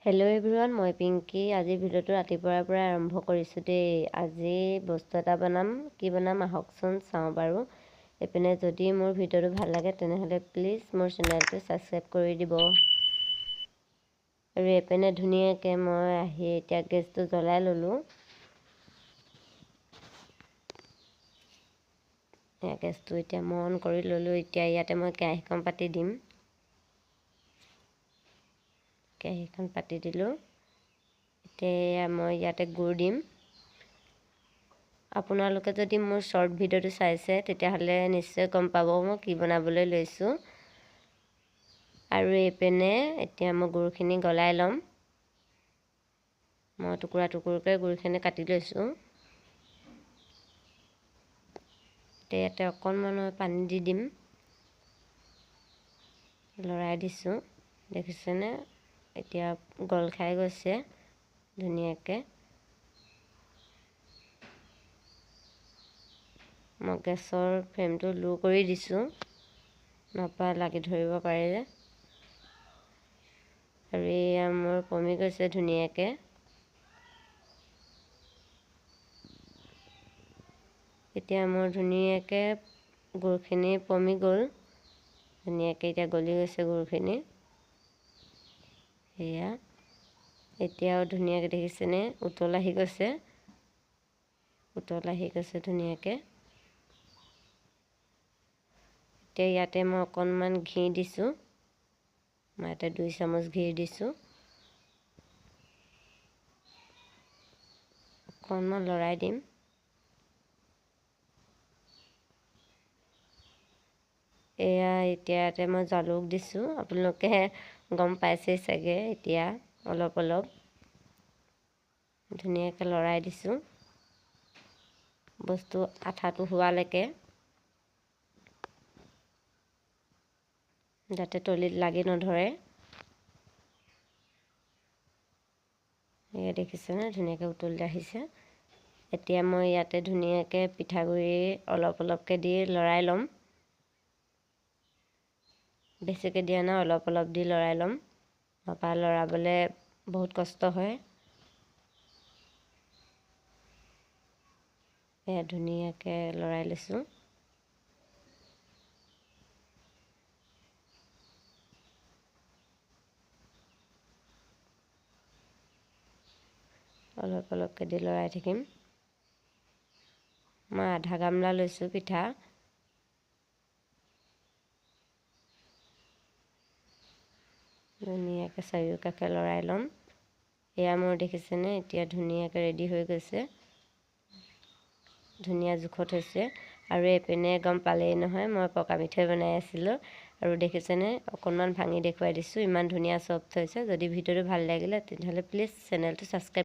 Hello' everyone, মই পিংকি। আজি ভিডিঅ'টো ৰাতিপুৱাৰ পৰা আৰম্ভ কৰিছোঁ দেই। আজি বস্তু এটা বনাম। কি বনাম আহকচোন চাওঁ বাৰু। এইপিনে যদি মোৰ ভিডিঅ'টো ভাল লাগে তেনেহ'লে প্লিজ মোৰ চেনেলটো ছাবস্ক্ৰাইব কৰি দিব। আৰু এইপিনে ধুনীয়াকৈ মই আহি এতিয়া গেছটো জ্বলাই ল'লোঁ। গেছটো এতিয়া মই অন কৰি ল'লোঁ। এতিয়া ইয়াতে মই কেৰাহীখন পাতি দিম। কেৰাহীখন পাতি দিলোঁ। এতিয়া মই ইয়াতে গুড় দিম। আপোনালোকে যদি মোৰ শ্বৰ্ট ভিডিঅ'টো চাইছে তেতিয়াহ'লে নিশ্চয় গম পাব মই কি বনাবলৈ লৈছোঁ। আৰু এইপিনে এতিয়া মই গুড়খিনি গলাই ল'ম। মই টুকুৰা টুকুৰকৈ গুড়খিনি কাটি লৈছোঁ। এতিয়া ইয়াতে অকণমান পানী দি দিম। লৰাই দিছোঁ, দেখিছেনে? এতিয়া গল খাই গৈছে ধুনীয়াকৈ। মই গেছৰ ফ্লেমটো লো কৰি দিছোঁ, নহ'বা লাগি ধৰিব পাৰে। আৰু এয়া মোৰ পমি গৈছে ধুনীয়াকৈ। এতিয়া মোৰ ধুনীয়াকৈ গুড়খিনি পমি গ'ল। ধুনীয়াকৈ এতিয়া গলি গৈছে গুড়খিনি। সেয়া এতিয়াও ধুনীয়াকৈ দেখিছেনে? উতল আহি গৈছে। ধুনীয়াকৈ। এতিয়া ইয়াতে মই অকণমান ঘি দিছোঁ। মই ইয়াতে 2 চামুচ ঘি দিছোঁ। অকণমান লৰাই দিম। এয়া এতিয়া ইয়াতে মই জালুক দিছোঁ। আপোনালোকে গম পাইছেই চাগে। এতিয়া অলপ অলপ ধুনীয়াকৈ লৰাই দিছোঁ বস্তু আঠাটো হোৱালৈকে, যাতে তলিত লাগি নধৰে। এয়া দেখিছেনে? ধুনীয়াকৈ উতলি আহিছে। এতিয়া মই ইয়াতে ধুনীয়াকৈ পিঠাগুড়ি অলপ অলপকৈ দি লৰাই ল'ম। বেছিকৈ দিয়া নাই, অলপ অলপ দি লৰাই ল'ম। নহ'বা লৰাবলৈ বহুত কষ্ট হয়। এয়া ধুনীয়াকৈ লৰাই লৈছোঁ। অলপ অলপকৈ দি লৰাই থাকিম। মই আধা গামলা লৈছোঁ পিঠা। ধুনীয়াকৈ চাৰিওকাষে লৰাই ল'ম। এয়া মোৰ দেখিছেনে? এতিয়া ধুনীয়াকৈ ৰেডি হৈ গৈছে। ধুনীয়া জোখত হৈছে। আৰু এইপিনে গম পালেই নহয়, মই পকা মিঠৈ বনাই আছিলোঁ। আৰু দেখিছেনে? অকণমান ভাঙি দেখুৱাই দিছোঁ। ইমান ধুনীয়া চফ্ট হৈছে। যদি ভিডিঅ'টো ভাল লাগিলে তেতিয়াহ'লে প্লিজ চেনেলটো ছাবস্ক্ৰাইব